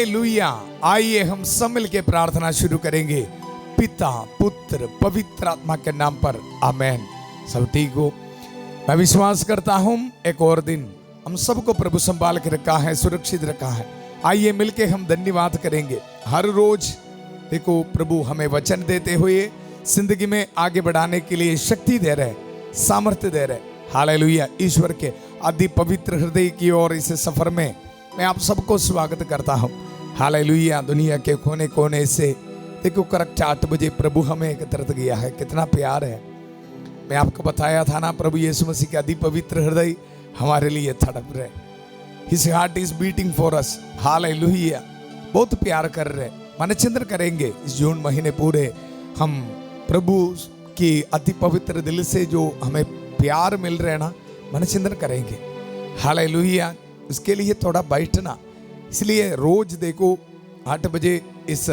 Hallelujah. आइए हम सब मिलके प्रार्थना शुरू करेंगे। पिता पुत्र पवित्र आत्मा के नाम पर आमेन। सब ठीक हो? मैं विश्वास करता हूं एक और दिन हम सबको प्रभु संभाल के रखा है, सुरक्षित रखा है। आइए मिलके हम धन्यवाद करेंगे। हर रोज देखो प्रभु हमें वचन देते हुए जिंदगी में आगे बढ़ाने के लिए शक्ति दे रहे, सामर्थ्य दे रहे। हालेलुया। ईश्वर के अति पवित्र हृदय की ओर इस सफर में मैं आप सबको स्वागत करता हूं। हालेलुया। दुनिया के कोने कोने से देखो करेक्ट 8 बजे प्रभु हमें एकत्रित किया है। कितना प्यार है। मैं आपको बताया था ना, प्रभु यीशु मसीह के अति पवित्र हृदय हमारे लिए तड़प रहे। His heart is beating for us। Hallelujah. बहुत प्यार कर रहे। मनचिंतन करेंगे इस जून महीने पूरे हम प्रभु की अति पवित्र दिल से जो हमें प्यार मिल रहे ना, मनचिंतन करेंगे। हालेलुया। इसके लिए थोड़ा बैठना, इसलिए रोज देखो 8 बजे इस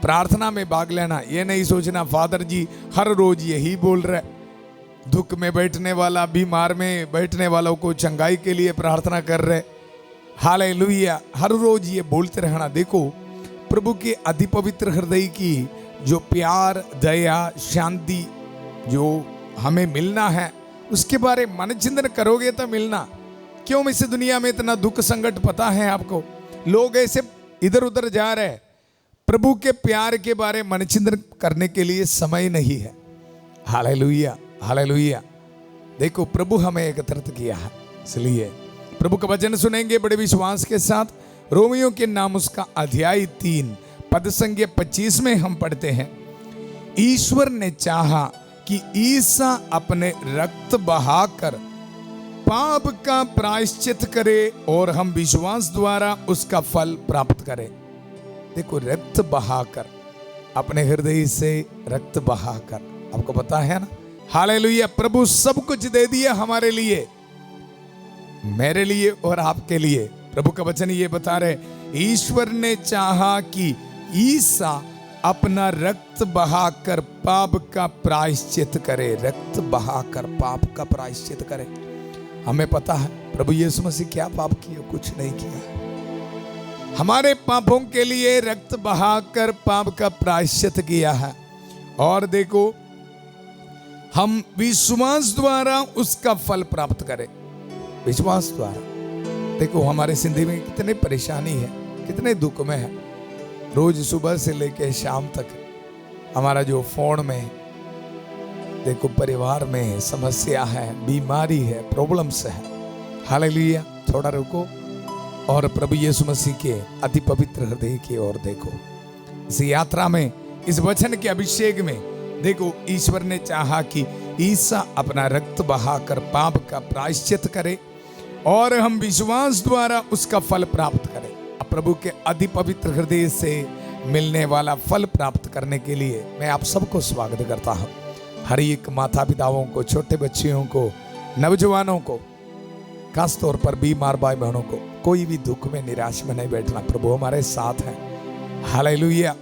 प्रार्थना में भाग लेना। ये नहीं सोचना फादर जी हर रोज यही बोल रहे। दुख में बैठने वाला, बीमार में बैठने वालों को चंगाई के लिए प्रार्थना कर रहे। हालेलुया। हर रोज ये बोलते रहना। देखो प्रभु के अति पवित्र हृदय की जो प्यार, दया, शांति जो हमें मिलना है, उसके बारे में मनचिंतन करोगे तो मिलना। क्यों इस दुनिया में इतना दुख संकट पता है आपको? लोग ऐसे इधर उधर जा रहे। प्रभु के प्यार के बारे में मनचिंतन करने के लिए समय नहीं है। हालेलुया। हालेलुया। देखो प्रभु हमें एकत्रित किया है, इसलिए प्रभु का वचन सुनेंगे बड़े विश्वास के साथ। रोमियो के नाम उसका अध्याय 3 पद संख्या 25 में हम पढ़ते हैं, ईश्वर ने चाहा कि ईसा अपने रक्त बहाकर पाप का प्रायश्चित करे और हम विश्वास द्वारा उसका फल प्राप्त करें। देखो रक्त बहाकर, अपने हृदय से रक्त बहाकर, आपको पता है ना। हालेलुया। प्रभु सब कुछ दे दिया हमारे लिए, मेरे लिए और आपके लिए। प्रभु का वचन ये बता रहे, ईश्वर ने चाहा कि ईसा अपना रक्त बहाकर पाप का प्रायश्चित करे। रक्त बहाकर पाप का प्रायश्चित करे। हमें पता है प्रभु यीशु मसीह क्या पाप किया? कुछ नहीं किया। हमारे पापों के लिए रक्त बहाकर पाप का प्रायश्चित किया है। और देखो हम विश्वास द्वारा उसका फल प्राप्त करें। विश्वास द्वारा। देखो हमारे जिंदगी में कितनी परेशानी है, कितने दुख में है। रोज सुबह से लेकर शाम तक हमारा जो फोन में देखो परिवार में समस्या है, बीमारी है, प्रॉब्लम्स है। हालेलुया। थोड़ा रुको और प्रभु यीशु मसीह के अति पवित्र हृदय की ओर देखो। इस यात्रा में, इस वचन के अभिषेक में देखो ईश्वर ने चाहा कि ईसा अपना रक्त बहाकर पाप का प्रायश्चित करे और हम विश्वास द्वारा उसका फल प्राप्त करें। प्रभु के अति पवित्र हृदय से मिलने वाला फल प्राप्त करने के लिए मैं आप सबको स्वागत करता हूं। हर एक माता पिताओं को, छोटे बच्चियों को, नौजवानों को, खास तौर पर बीमार भाई बहनों को, कोई भी दुख में निराश में नहीं बैठना। प्रभु हमारे साथ है। हालेलुया।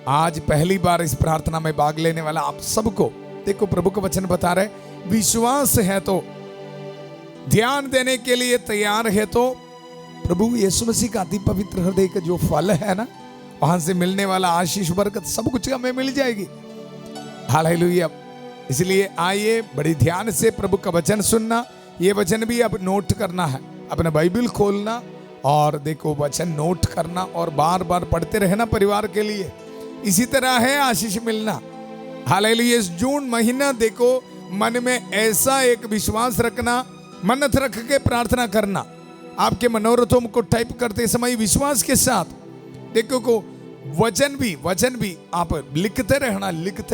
आज पहली बार इस प्रार्थना में भाग लेने वाला आप सबको देखो प्रभु का वचन बता रहे, विश्वास है तो, ध्यान देने के लिए तैयार है तो प्रभु यीशु मसीह का अति पवित्र हृदय का जो फल है ना, वहां से मिलने वाला आशीष बरकत सब कुछ हमें मिल जाएगी। हालेलुया। इसलिए आइए बड़ी ध्यान से प्रभु का वचन सुनना। ये वचन भी अब नोट करना है, अपना बाइबल खोलना और देखो वचन नोट करना और बार बार पढ़ते रहना परिवार के लिए। इसी तरह है आशीष मिलना। हालेलुया। इस जून महीना देखो मन में ऐसा एक विश्वास रखना, मन्नत रख के प्रार्थना करना। आपके मनोरथों को टाइप करते समय विश्वास के साथ देखो को वचन भी आप लिखते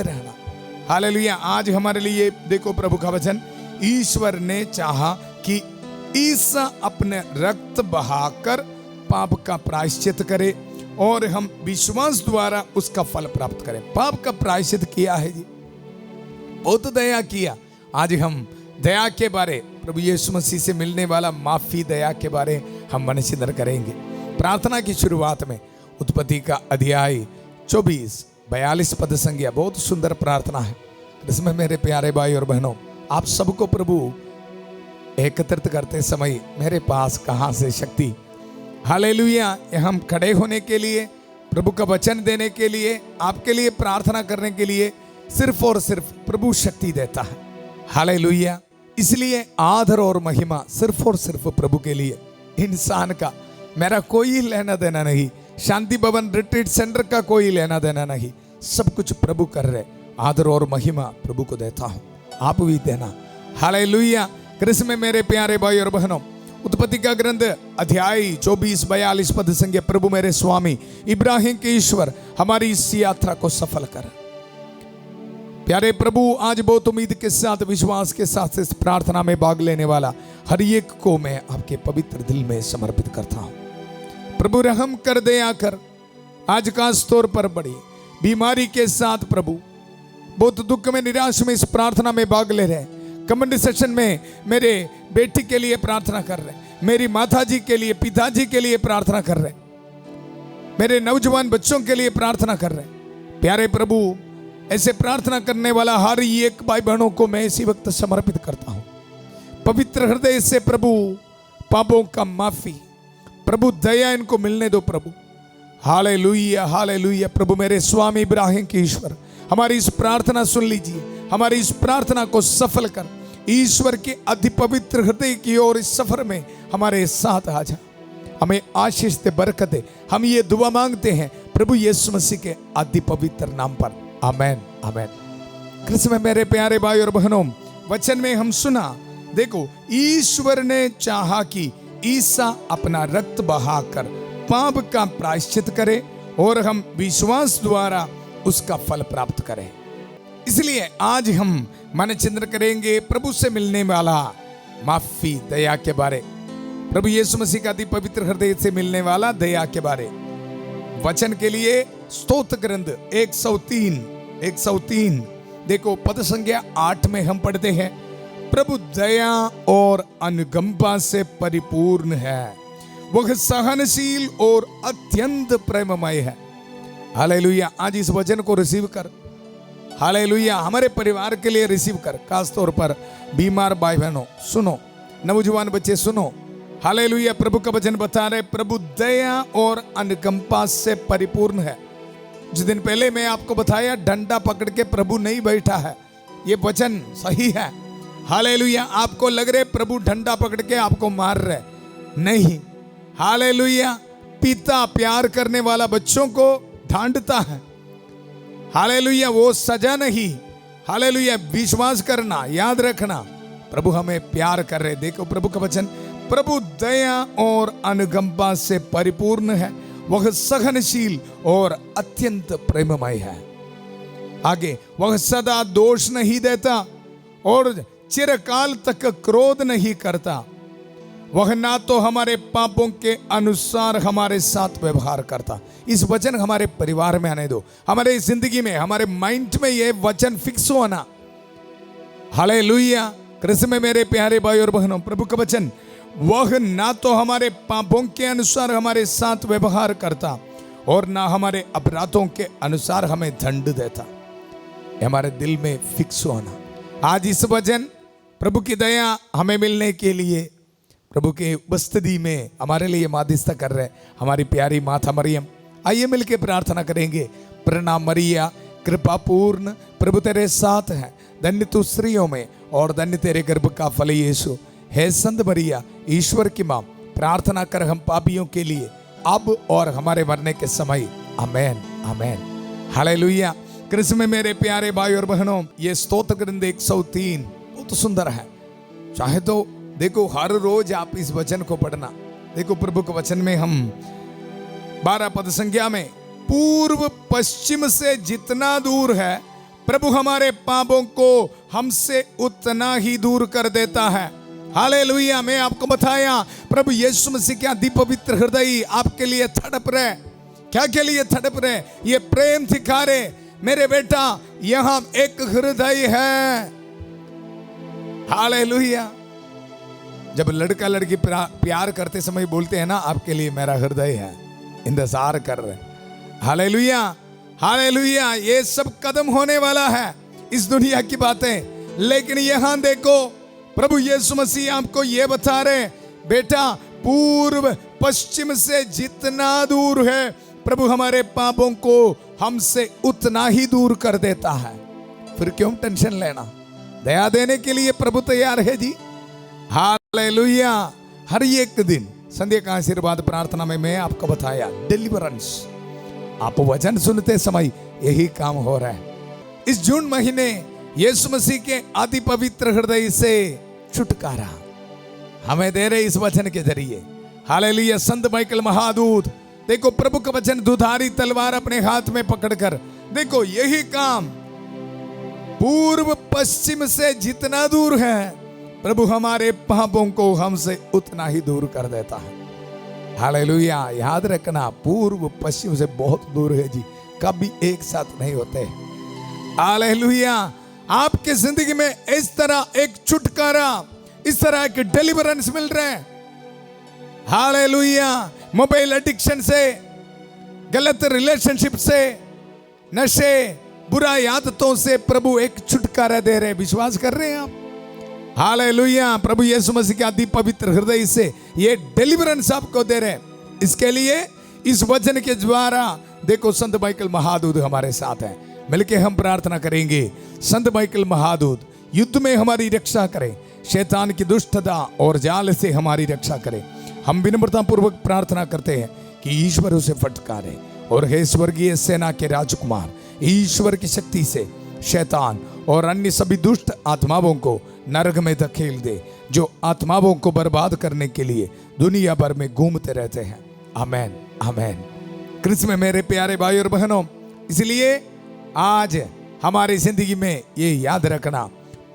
रहना। हालेलुया। आज हमारे लिए देखो प्रभु का वचन, ईश्वर ने चाहा कि ईसा अपने रक्त बहाकर पाप का प्रायश्चित करे और हम विश्वास द्वारा उसका फल प्राप्त करें। पाप का प्रायश्चित किया है जी, बहुत दया किया। आज हम दया के बारे, प्रभु यीशु मसीह से मिलने वाला माफी, दया के बारे हम मनचिंतन करेंगे। प्रार्थना की शुरुआत में उत्पत्ति का अध्याय 24-42 पद संख्या, बहुत सुंदर प्रार्थना है। इसमें मेरे प्यारे भाई और बहनों, आप सबको प्रभु एकत्रित करते समय मेरे पास कहां से शक्ति हालेलुया। हम खड़े होने के लिए, प्रभु का वचन देने के लिए, आपके लिए प्रार्थना करने के लिए सिर्फ और सिर्फ प्रभु शक्ति देता है। हालेलुया। इसलिए आदर और महिमा सिर्फ और सिर्फ प्रभु के लिए। इंसान का मेरा कोई लेना देना नहीं, शांति भवन रिट्रीट सेंटर का कोई लेना देना नहीं, सब कुछ प्रभु कर रहे। आदर और महिमा प्रभु को देता हूं, आप भी देना। हालेलुया। कृष्ण में मेरे प्यारे भाई और बहनों, उत्पत्ति का ग्रंथ अध्याय 24-42 पद संज्ञा, प्रभु मेरे स्वामी इब्राहिम के ईश्वर हमारी इस यात्रा को सफल कर। प्यारे प्रभु, आज बहुत उम्मीद के साथ, विश्वास के साथ इस प्रार्थना में भाग लेने वाला हर एक को मैं आपके पवित्र दिल में समर्पित करता हूं। प्रभु रहम कर दे आकर। आज खास तौर पर बड़ी बीमारी के साथ प्रभु बहुत दुख में, निराश में इस प्रार्थना में भाग ले रहे हैं। कमेंट सेक्शन में मेरे बेटी के लिए प्रार्थना कर रहे हैं, मेरी माता जी के लिए, पिताजी के लिए प्रार्थना कर रहे हैं, मेरे नौजवान बच्चों के लिए प्रार्थना कर रहे हैं। प्यारे प्रभु, ऐसे प्रार्थना करने वाला हर एक भाई बहनों को मैं इसी वक्त समर्पित करता हूं। पवित्र हृदय से प्रभु पापों का माफी, प्रभु दया इनको मिलने दो प्रभु। Hallelujah, hallelujah. प्रभु मेरे स्वामी इब्राहिम के ईश्वर, हमारी इस प्रार्थना सुन लीजिए, हमारी इस प्रार्थना को सफल कर। ईश्वर के अति पवित्र हृदय की ओर इस सफर में हमारे साथ आ जा, हमें आशीष दे, बरकत दे। हम ये दुआ मांगते हैं प्रभु यीशु मसीह के अति पवित्र नाम पर, आमेन, आमेन। कृष्ण में मेरे प्यारे भाई और बहनों, वचन में हम सुना, देखो ईश्वर ने चाहा कि ईसा अपना रक्त बहाकर पाप का प्रायश्चित करे और हम विश्वास द्वारा उसका फल प्राप्त करें। इसलिए आज हम मन चिंतन करेंगे प्रभु से मिलने वाला माफी, दया के बारे, प्रभु यीशु मसीह का अति पवित्र हृदय से मिलने वाला दया के बारे। वचन के लिए स्तोत्र ग्रंथ 103 देखो पद संख्या 8 में हम पढ़ते हैं, प्रभु दया और अनुकंपा से परिपूर्ण है, वह सहनशील और अत्यंत प्रेममय है। हालेलुया। आज इस वचन को रिसीव कर। हालेलुया। हमारे परिवार के लिए रिसीव कर। खास तौर पर बीमार भाई बहनों सुनो, नौजवान बच्चे सुनो। हालेलुया। प्रभु का वचन बता रहे, प्रभु दया और अनुकंपा से परिपूर्ण है। जिस दिन पहले मैं आपको बताया, डंडा पकड़ के प्रभु नहीं बैठा है, ये वचन सही है। हालेलुया। आपको लग रहे प्रभु डंडा पकड़ के आपको मार रहे, नहीं। हालेलुया। पिता प्यार करने वाला बच्चों को डांटता है। हालेलुया। वो सजा नहीं। हालेलुया। विश्वास करना, याद रखना, प्रभु हमें प्यार कर रहे। देखो प्रभु का वचन, प्रभु दया और अनुकंपा से परिपूर्ण है, वह सहनशील और अत्यंत प्रेममय है। आगे, वह सदा दोष नहीं देता और चिरकाल तक क्रोध नहीं करता, वह ना तो हमारे पापों के अनुसार हमारे साथ व्यवहार करता। इस वचन हमारे परिवार में आने दो, हमारे जिंदगी में, हमारे माइंड में ये वचन फिक्स होना। हालेलुया। कृष्ण में मेरे प्यारे भाई और बहनों, प्रभु का वचन, वह ना तो हमारे पापों के अनुसार हमारे साथ व्यवहार करता और ना हमारे अपराधों के अनुसार हमें दंड देता। हमारे दिल में फिक्स होना। आज इस वचन, प्रभु की दया हमें मिलने के लिए प्रभु के उपस्थिति में हमारे लिए माध्यस्थता कर रहे हमारी प्यारी माता मरियम। आइए मिलके प्रार्थना करेंगे। प्रणाम मरिया, कृपा पूर्ण, प्रभु तेरे साथ है, धन्य तू स्त्रियों में और धन्य तेरे गर्भ का फल यीशु। हे संत मरिया, ईश्वर की मां, प्रार्थना कर हम पापियों के लिए अब और हमारे मरने के समय, आमेन, आमेन। हालेलुया। कृष्ण में मेरे प्यारे भाई और बहनों, ये स्तोत्र ग्रंथ 103 बहुत सुंदर है। चाहे तो देखो हर रोज आप इस वचन को पढ़ना। देखो प्रभु के वचन में हम 12 पद संख्या में, पूर्व पश्चिम से जितना दूर है प्रभु हमारे पापों को हमसे उतना ही दूर कर देता है। हालेलुया। मैं आपको बताया, प्रभु यीशु मसीह के अति पवित्र हृदय आपके लिए तड़प रहे। क्या के लिए तड़प रहे? ये प्रेम दिखा रहे, मेरे बेटा यहां एक हृदय है। हालेलुया। जब लड़का लड़की प्यार करते समय बोलते हैं ना, आपके लिए मेरा हृदय है, इंतजार कर रहे। Hallelujah, hallelujah. ये सब कदम होने वाला है, इस दुनिया की बातें। लेकिन यहां देखो, प्रभु यीशु मसीह आपको ये बता रहे, बेटा पूर्व पश्चिम से जितना दूर है प्रभु हमारे पापों को हमसे उतना ही दूर कर देता है। फिर क्यों टेंशन लेना, दया देने के लिए प्रभु तैयार है जी। हालेलुया। हर एक दिन संध्या का आशीर्वाद प्रार्थना में मैं आपको बताया डिलीवरेंस, आप वचन सुनते समय यही काम हो रहा है। इस जून महीने यीशु मसीह के अति पवित्र हृदय से छुटकारा हमें दे रहे इस वचन के जरिए। हालेलुया। संत माइकल महादूत देखो प्रभु का वचन दुधारी तलवार अपने हाथ में पकड़कर, देखो यही काम पूर्व पश्चिम से जितना दूर है प्रभु हमारे पापों को हमसे उतना ही दूर कर देता है। हालेलुया। याद रखना पूर्व पश्चिम से बहुत दूर है जी, कभी एक साथ नहीं होते। हालेलुया। आपके जिंदगी में इस तरह एक छुटकारा, इस तरह के डिलीवरेंस मिल रहे हैं। हालेलुया। मोबाइल एडिक्शन से, गलत रिलेशनशिप से, नशे, बुरा आदतों से प्रभु एक छुटकारा दे रहे। विश्वास कर रहे हैं आप? हालेलुया। प्रभु यीशु मसीह के अति पवित्र हृदय से ये डिलीवरेंस आपको दे रहे। इसके लिए इस वचन के द्वारा देखो संत माइकल महादूत हमारे साथ हैं। मिलके हम प्रार्थना करेंगे। संत माइकल महादूत युद्ध में हमारी रक्षा करें, शैतान की दुष्टता और जाल से हमारी रक्षा करें। हम विनम्रता पूर्वक प्रार्थना करते हैं कि ईश्वर उसे फटकारे और हे स्वर्गीय सेना के राजकुमार, ईश्वर की शक्ति से शैतान और अन्य सभी दुष्ट आत्माओं को नरक में धकेल दे, जो आत्माओं को बर्बाद करने के लिए दुनिया भर में घूमते रहते हैं। आमेन, आमेन। कृष्ण में मेरे प्यारे भाई और बहनों, इसलिए आज हमारी जिंदगी में ये याद रखना,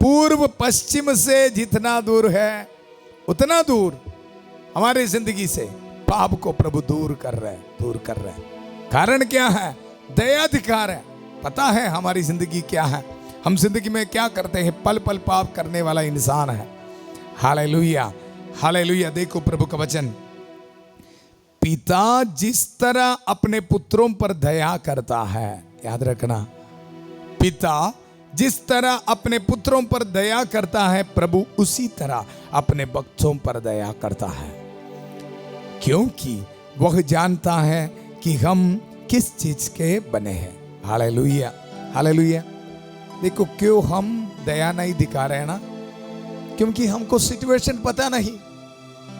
पूर्व पश्चिम से जितना दूर है उतना दूर हमारी जिंदगी से पाप को प्रभु दूर कर रहे हैं, दूर कर रहे हैं। कारण क्या है? दयाधिकार है। पता है हमारी जिंदगी क्या है, हम जिंदगी में क्या करते हैं। पल पल पाप करने वाला इंसान है। Hallelujah, hallelujah. देखो प्रभु का वचन, पिता जिस तरह अपने पुत्रों पर दया करता है, याद रखना, पिता जिस तरह अपने पुत्रों पर दया करता है प्रभु उसी तरह अपने भक्तों पर दया करता है, क्योंकि वह जानता है कि हम किस चीज के बने हैं। Hallelujah, hallelujah. देखो क्यों हम दया नहीं दिखा रहे हैं ना, क्योंकि हमको सिचुएशन पता नहीं।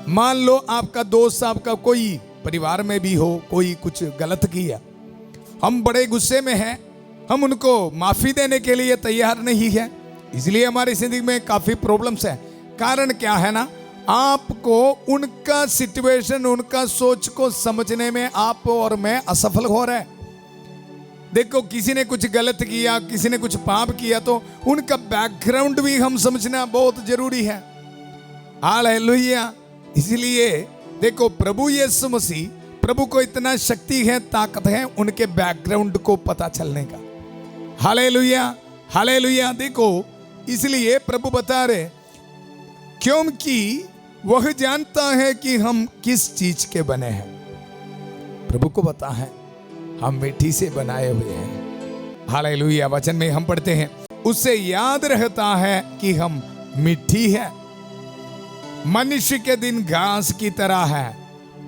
मान लो आपका दोस्त, आपका कोई परिवार में भी हो, कोई कुछ गलत किया, हम बड़े गुस्से में हैं, हम उनको माफी देने के लिए तैयार नहीं है, इसलिए हमारी जिंदगी में काफी प्रॉब्लम्स है। कारण क्या है ना, आपको उनका सिचुएशन, उनका सोच को समझने में आप और मैं असफल हो रहे हैं। देखो किसी ने कुछ गलत किया, किसी ने कुछ पाप किया, तो उनका बैकग्राउंड भी हम समझना बहुत जरूरी है। हालेलुया। इसलिए देखो प्रभु यीशु मसीह, प्रभु को इतना शक्ति है, ताकत है उनके बैकग्राउंड को पता चलने का। Hallelujah, hallelujah. देखो इसलिए प्रभु बता रहे, क्योंकि वह जानता है कि हम किस चीज के बने हैं। प्रभु को पता है हम मिट्टी से बनाए हुए हैं। हालेलुया। वचन में हम पढ़ते हैं, उससे याद रहता है कि हम मिट्टी है। मनुष्य के दिन घास की तरह है,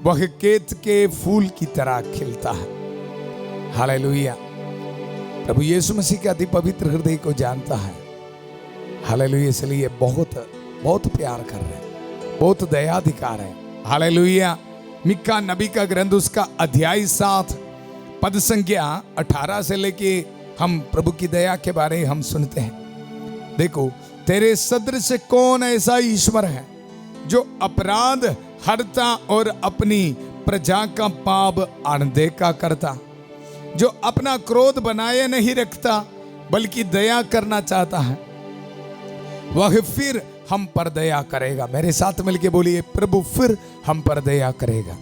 वह खेत के फूल की तरह खिलता है। हालेलुया। प्रभु यीशु मसीह के अति पवित्र हृदय को जानता है। हालेलुया। इसलिए बहुत बहुत प्यार कर रहे हैं, बहुत दया दिखा रहे हैं। हालेलुया। मिक्का नबी का ग्रंथ, उसका अध्याय 7 पद संख्या 18 से लेके हम प्रभु की दया के बारे में हम सुनते हैं। देखो, तेरे सदृश कौन ऐसा ईश्वर है जो अपराध हरता और अपनी प्रजा का पाप अनदेखा करता, जो अपना क्रोध बनाए नहीं रखता बल्कि दया करना चाहता है, वह फिर हम पर दया करेगा। मेरे साथ मिलके बोलिए, प्रभु फिर हम पर दया करेगा।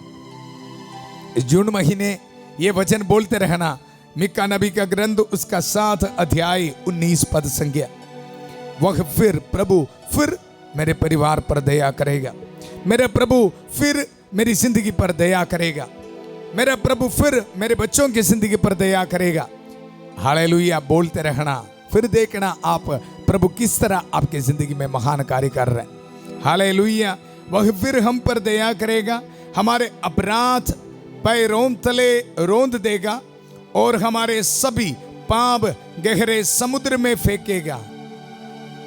इस जून महीने ये वचन बोलते रहना। मिक्का नबी का ग्रंथ, उसका 7 अध्याय 19 पद संख्या, वह फिर, प्रभु फिर मेरे परिवार पर दया करेगा, मेरा प्रभु फिर मेरी जिंदगी पर दया करेगा, मेरा प्रभु फिर मेरे बच्चों की जिंदगी पर दया करेगा। हालेलुया। बोलते रहना, फिर देखना आप प्रभु किस तरह आपकी जिंदगी में महान कार्य कर रहे हैं। हालेलुया। वह फिर हम पर दया करेगा, हमारे अपराध पैरों तले रौंद देगा और हमारे सभी पाप गहरे समुद्र में फेंकेगा।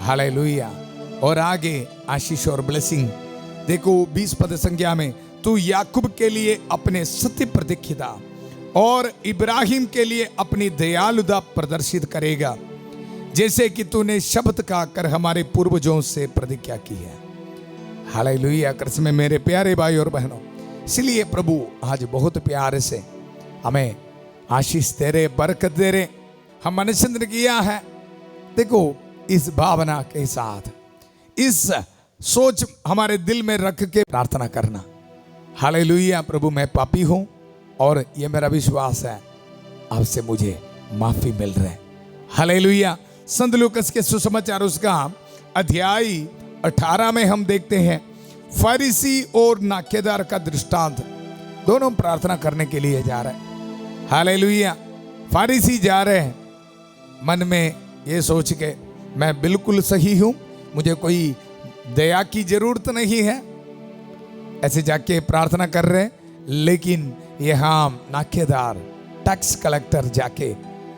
हालेलुया। और आगे आशीष और ब्लेसिंग देखो 20 पद संख्या में, तू याकूब के लिए अपने सत्य प्रतिष्ठा और इब्राहिम के लिए अपनी दयालुता प्रदर्शित करेगा, जैसे कि तूने शब्द का कर हमारे पूर्वजों से प्रतिज्ञा की है। हालेलुया। कृष्ण में मेरे प्यारे भाई और बहनों, इसलिए प्रभु आज बहुत प्यार से हमें आशीष दे रहे, बरकत दे रहे। हम अनुसंधान किया है, देखो इस भावना के साथ, इस सोच हमारे दिल में रख के प्रार्थना करना। हालेलुया। प्रभु मैं पापी हूं और ये मेरा विश्वास है आपसे मुझे माफी मिल रहा है। हालेलुया। संत लूकास के सुसमाचार उसका अध्याय 18 में हम देखते हैं फरीसी और नाकेदार का दृष्टांत। दोनों प्रार्थना करने के लिए जा रहे हैं। हालेलुया। फरीसी जा रहे हैं मन में ये सोच के मैं बिल्कुल सही हूं, मुझे कोई दया की जरूरत नहीं है, ऐसे जाके प्रार्थना कर रहे हैं। लेकिन यहाँ नाकेदार टैक्स कलेक्टर जाके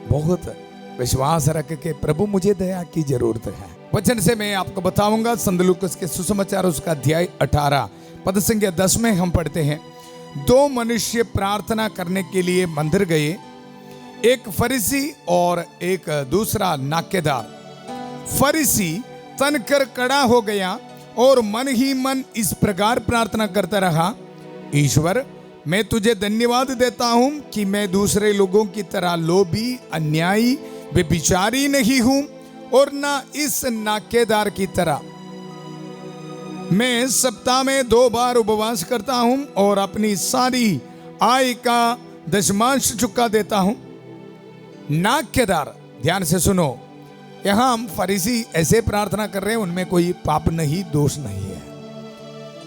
बहुत विश्वास रख के प्रभु मुझे दया की जरूरत है। वचन से मैं आपको बताऊंगा। संत लूकास के सुसमाचार उसका अध्याय 18 पद संख्या 10 में हम पढ़ते हैं, दो मनुष्य प्रार्थना करने के लिए मंदिर गए, एक फरीसी और एक दूसरा नाकेदार। फरीसी तनकर खड़ा हो गया और मन ही मन इस प्रकार प्रार्थना करता रहा, ईश्वर मैं तुझे धन्यवाद देता हूं कि मैं दूसरे लोगों की तरह लोभी, अन्यायी, व्यभिचारी नहीं हूं और ना इस नाकेदार की तरह। मैं सप्ताह में 2 बार उपवास करता हूं और अपनी सारी आय का दशमांश चुका देता हूं। नाकेदार, ध्यान से सुनो, यहां हम फरीसी ऐसे प्रार्थना कर रहे हैं, उनमें कोई पाप नहीं, दोष नहीं है।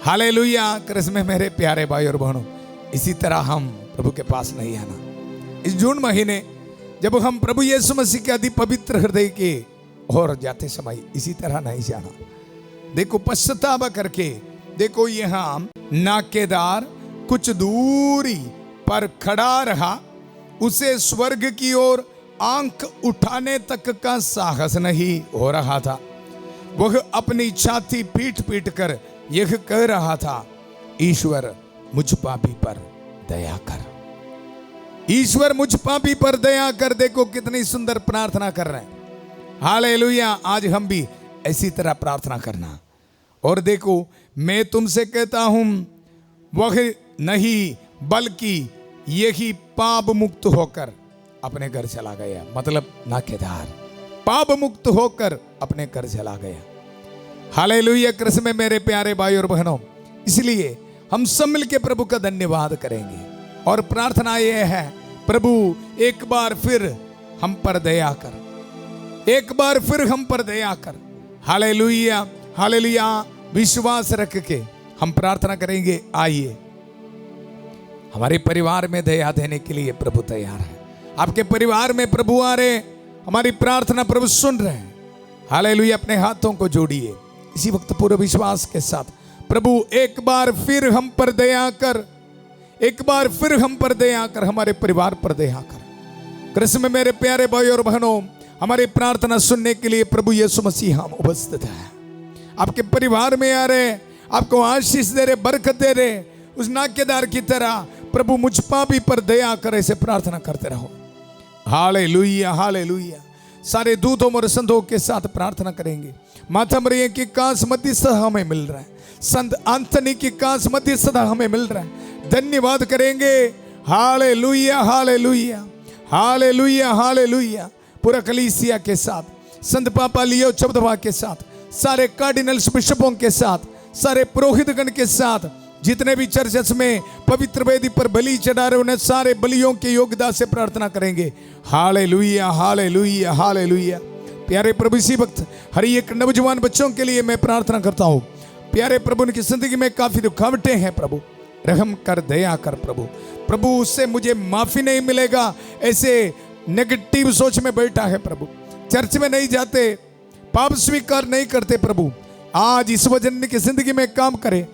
हालेलुया। कृष्ण में मेरे प्यारे भाई और बहनों, इसी तरह हम प्रभु के पास नहीं आना। इस जून महीने जब हम प्रभु यीशु मसीह के अति पवित्र हृदय के और जाते समय इसी तरह नहीं जाना। देखो पश्चाताप करके, देखो यहाँ नाकेदार कुछ दूरी पर खड़ा रहा, उसे स्वर्ग की ओर आंख उठाने तक का साहस नहीं हो रहा था। वह अपनी छाती पीट पीट कर यह कह रहा था, ईश्वर मुझ पापी पर दया कर, ईश्वर मुझ पापी पर दया कर। देखो कितनी सुंदर प्रार्थना कर रहे हैं। हालेलुया। आज हम भी ऐसी तरह प्रार्थना करना। और देखो मैं तुमसे कहता हूं, वह नहीं बल्कि यही पाप मुक्त होकर अपने घर चला गया। मतलब नाकेदार पाप मुक्त होकर अपने घर चला गया। हालेलुया। कृष्ण में मेरे प्यारे भाई और बहनों, इसलिए हम सब मिलके प्रभु का धन्यवाद करेंगे और प्रार्थना यह है, प्रभु एक बार फिर हम पर दया कर, एक बार फिर हम पर दया कर। हालेलुया। हालेलुया। विश्वास रख के हम प्रार्थना करेंगे। आइए, हमारे परिवार में दया देने के लिए प्रभु तैयार है। आपके परिवार में प्रभु आ रहे, हमारी प्रार्थना प्रभु सुन रहे हैं। हालेलुया। अपने हाथों को जोड़िए इसी वक्त पूरे विश्वास के साथ, प्रभु एक बार फिर हम पर दया कर, एक बार फिर हम पर दया कर, हमारे परिवार पर दया कर। कृष्ण में मेरे प्यारे भाई और बहनों, हमारी प्रार्थना सुनने के लिए प्रभु यीशु मसीह हम उपस्थित है। आपके परिवार में आ रहे, आपको आशीष दे रहे, बरकत दे रहे। उस नाकेदार की तरह प्रभु मुझ पापी पर दया करे से प्रार्थना करते रहो। हालेलुया। हालेलुया। सारे दूतों और संतों के साथ प्रार्थना करेंगे। माता मरियम की कांस मध्यस्थ हमें मिल रहा है, संत एंथनी की कांस मध्यस्थ हमें मिल रहा है। धन्यवाद करेंगे। हालेलुया। हालेलुया। हालेलुया। हालेलुया। पूरा कलीसिया के साथ, संत पापा लियो चबदवा के साथ, सारे कार्डिनल्स बिशपों के साथ, सारे पुरोहितगण के साथ, जितने भी चर्चेस में पवित्र वेदी पर बलि चढ़ा रहे उन्हें सारे बलियों के योगदान से प्रार्थना करेंगे। हालेलुया। हालेलुया। हालेलुया। प्यारे प्रभु, इसी वक्त हर एक नौजवान बच्चों के लिए मैं प्रार्थना करता हूँ। प्यारे प्रभु, उनकी जिंदगी में काफी रुकावटें हैं, प्रभु रहम कर, दया कर। प्रभु उससे मुझे माफी नहीं मिलेगा, ऐसे नेगेटिव सोच में बैठा है प्रभु, चर्च में नहीं जाते, पाप स्वीकार नहीं करते। प्रभु आज इस वजन की जिंदगी में काम करे।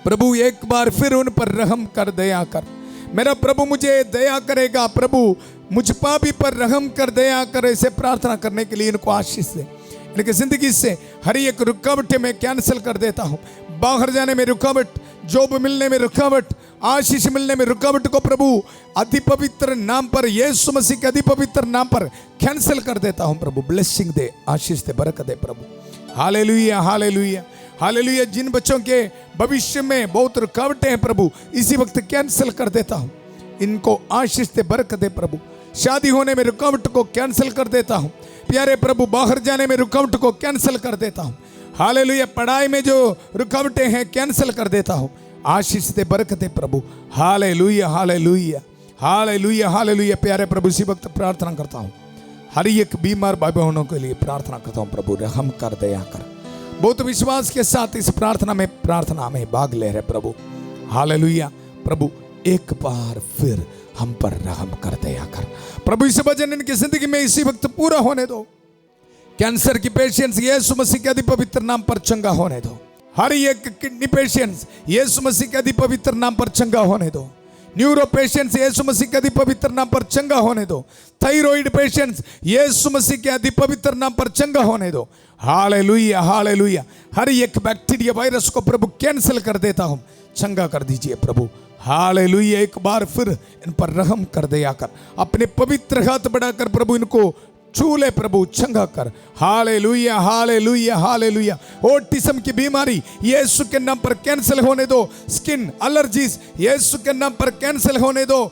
प्रभु एक बार फिर उन पर रहम कर, दया कर। मेरा प्रभु मुझे दया करेगा, प्रभु मुझ पापी पर रहम कर, दया कर। ऐसे प्रार्थना करने के लिए इनको आशीष दे। इनकी जिंदगी से हर एक रुकावट मैं कैंसिल कर देता हूँ। बाहर जाने में रुकावट, जॉब मिलने में रुकावट, आशीष मिलने में रुकावट को प्रभु अति पवित्र नाम पर, यीशु मसीह के अति पवित्र नाम पर कैंसिल कर देता हूँ। प्रभु ब्लेसिंग दे, आशीष दे, बरकत दे प्रभु। Hallelujah, hallelujah, hallelujah. जिन बच्चों के भविष्य में बहुत रुकावटें हैं प्रभु, इसी वक्त कैंसिल कर देता हूँ। इनको आशीष दे, बरकत दे प्रभु। शादी होने में रुकावट को कैंसिल कर देता हूँ प्यारे प्रभु। बाहर जाने में रुकावट को कैंसिल कर देता हूँ। हालेलुया। पढ़ाई में जो रुकावटें हैं कैंसिल कर देता हूँ। आशीष दे, बरकत दे प्रभु। Hallelujah, hallelujah, hallelujah, hallelujah. प्यारे प्रभु इसी वक्त प्रार्थना करता हूँ, हर एक बीमार भाई बहनों के लिए प्रार्थना करता हूँ। प्रभु रहम कर, दया कर। बहुत विश्वास के साथ इस प्रार्थना में भाग ले रहे प्रभु। हालेलुया। प्रभु एक बार फिर हम पर रहम कर, दया कर प्रभु। इस वचन इनकी जिंदगी में इसी वक्त पूरा होने दो। कैंसर की पेशेंट्स यीशु मसीह के अति पवित्र नाम पर चंगा होने दो। हर एक किडनी पेशेंट्स यीशु मसीह के अति पवित्र नाम पर चंगा होने दो। न्यूरो पेशेंट्स यीशु मसीह के अति पवित्र नाम पर चंगा होने दो। थायराइड पेशेंट्स यीशु मसीह के अति पवित्र नाम पर चंगा होने दो। Hallelujah, hallelujah. हर एक बैक्टीरिया, वायरस को प्रभु कैंसिल कर देता हूं, चंगा कर दीजिए प्रभु। हालेलुया। एक बार फिर इन पर रहम कर, दया कर। अपने पवित्र हाथ बढ़ाकर प्रभु इनको छू ले प्रभु, चंगा कर। Hallelujah, hallelujah, hallelujah. ऑटिज्म की बीमारी यीशु के नाम पर कैंसिल होने दो। स्किन एलर्जीज यीशु के नाम पर कैंसिल होने दो।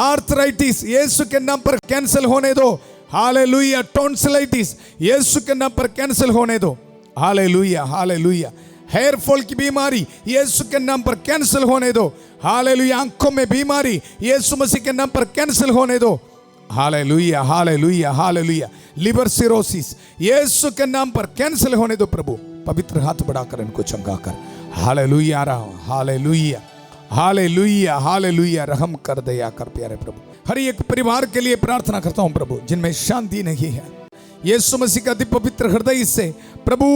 आर्थराइटिस यीशु के नाम पर कैंसिल होने दो। हालेलुया। टॉन्सिलाइटिस यीशु के नाम पर कैंसिल होने दो। Hallelujah, hallelujah. हेयर फॉल की बीमारी यीशु के नाम पर कैंसिल होने दो। हालेलुया। आंखों में बीमारी यीशु मसीह के नाम पर कैंसिल होने दो। Hallelujah, hallelujah, hallelujah. Liver cirrhosis Yeshu के नाम पर कैंसिल होने दो प्रभु। पवित्र हाथ बढ़ाकर इनको चंगा कर। Hallelujah, hallelujah, hallelujah, hallelujah. रहम कर, दया कर प्यारे प्रभु। हर एक परिवार के लिए प्रार्थना करता हूं प्रभु जिनमें शांति नहीं है। यीशु मसीह का अति पवित्र हृदय से प्रभु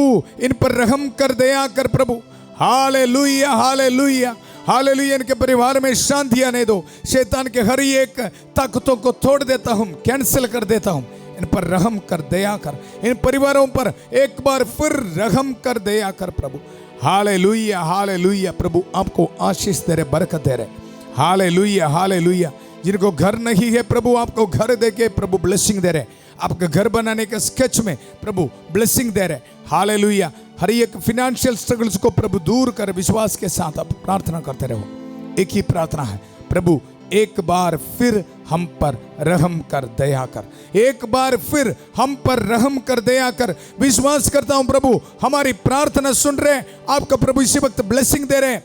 इन पर रहम कर, दया कर प्रभु। Hallelujah, hallelujah, hallelujah. इनके परिवार में शांति आने दो। शैतान के हर एक ताकतों को तोड़ देता हूं, कैंसिल कर देता हूं। इन पर रहम कर, दया कर। इन परिवारों पर एक बार फिर रहम कर, दया कर प्रभु। Hallelujah, hallelujah. प्रभु आपको आशीष दे रहे, बरकत दे रहे। Hallelujah, hallelujah. जिनको घर नहीं है प्रभु आपको घर देके प्रभु ब्लेसिंग दे रहे। आपके घर बनाने के स्केच में प्रभु ब्लेसिंग दे रहे। हालेलुया। हर एक फिनेंशियल स्ट्रगल्स को प्रभु दूर कर, विश्वास के साथ आप प्रार्थना करते रहो। एक ही प्रार्थना है, प्रभु एक बार फिर हम पर रहम कर, दया कर। एक बार फिर हम पर रहम कर, दया कर। विश्वास करता हूं प्रभु हमारी प्रार्थना सुन रहे। आपका प्रभु इसी वक्त ब्लेसिंग दे रहे।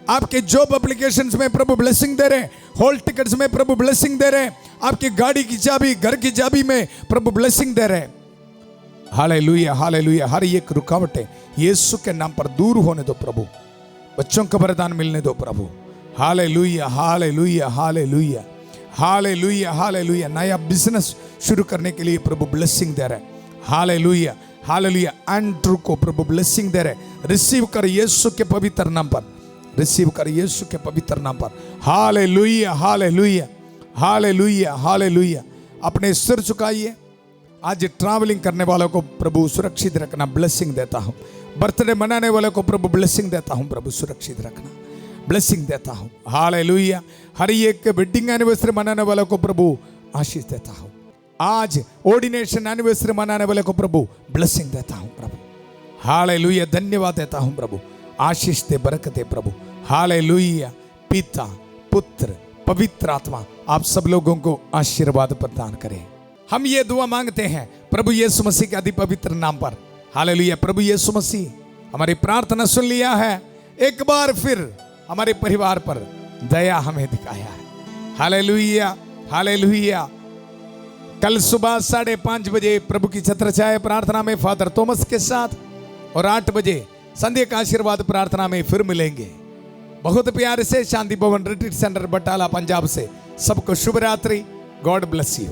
आपके जॉब एप्लीकेशंस में प्रभु ब्लेसिंग दे रहे। हॉल टिकट्स में प्रभु ब्लेसिंग दे रहे। आपकी गाड़ी की चाबी, घर की चाबी में प्रभु ब्लेसिंग दे रहे। Hallelujah, hallelujah. हर एक रुकावटें यीशु के नाम पर दूर होने दो प्रभु। बच्चों का वरदान मिलने दो प्रभु। Hallelujah, hallelujah, hallelujah, hallelujah, hallelujah. नया बिजनेस शुरू करने के लिए प्रभु ब्लेसिंग दे रहे। Hallelujah, hallelujah. एंड्रू को प्रभु ब्लेसिंग दे रहे। रिसीव कर यीशु के पवित्र नाम पर, रिसीव कर यीशु के पवित्र नाम पर। Hallelujah, hallelujah, hallelujah, hallelujah. अपने सिर झुकाइए। आज ट्रैवलिंग करने वालों को प्रभु सुरक्षित रखना, ब्लेसिंग देता हूं। बर्थडे मनाने वालों को प्रभु ब्लेसिंग देता हूं, प्रभु सुरक्षित रखना, ब्लेसिंग देता हूं। हालेलुया। हर एक वेडिंग एनिवर्सरी मनाने वालों को प्रभु आशीष देता हूं। आज ऑर्डिनेशन एनिवर्सरी मनाने वाले को प्रभु ब्लेसिंग देता हूं प्रभु। हालेलुया। धन्यवाद देता हूं प्रभु। आशीष दे, बरकत दे प्रभु। हालेलुया। पिता, पुत्र, पवित्र आत्मा आप सब लोगों को आशीर्वाद प्रदान करें। हम ये दुआ मांगते हैं प्रभु यीशु मसीह के अति पवित्र नाम पर। हालेलुया। प्रभु यीशु मसीह हमारी प्रार्थना सुन लिया है। एक बार फिर हमारे परिवार पर दया हमें दिखाया है। Hallelujah, hallelujah. कल सुबह 5:30 बजे प्रभु की छत्र छाया प्रार्थना में फादर थॉमस के साथ और 8 बजे संध्या का आशीर्वाद प्रार्थना में फिर मिलेंगे। बहुत प्यार से शांति भवन रिट्रीट सेंटर बटाला पंजाब से सबको शुभ रात्रि। God bless you.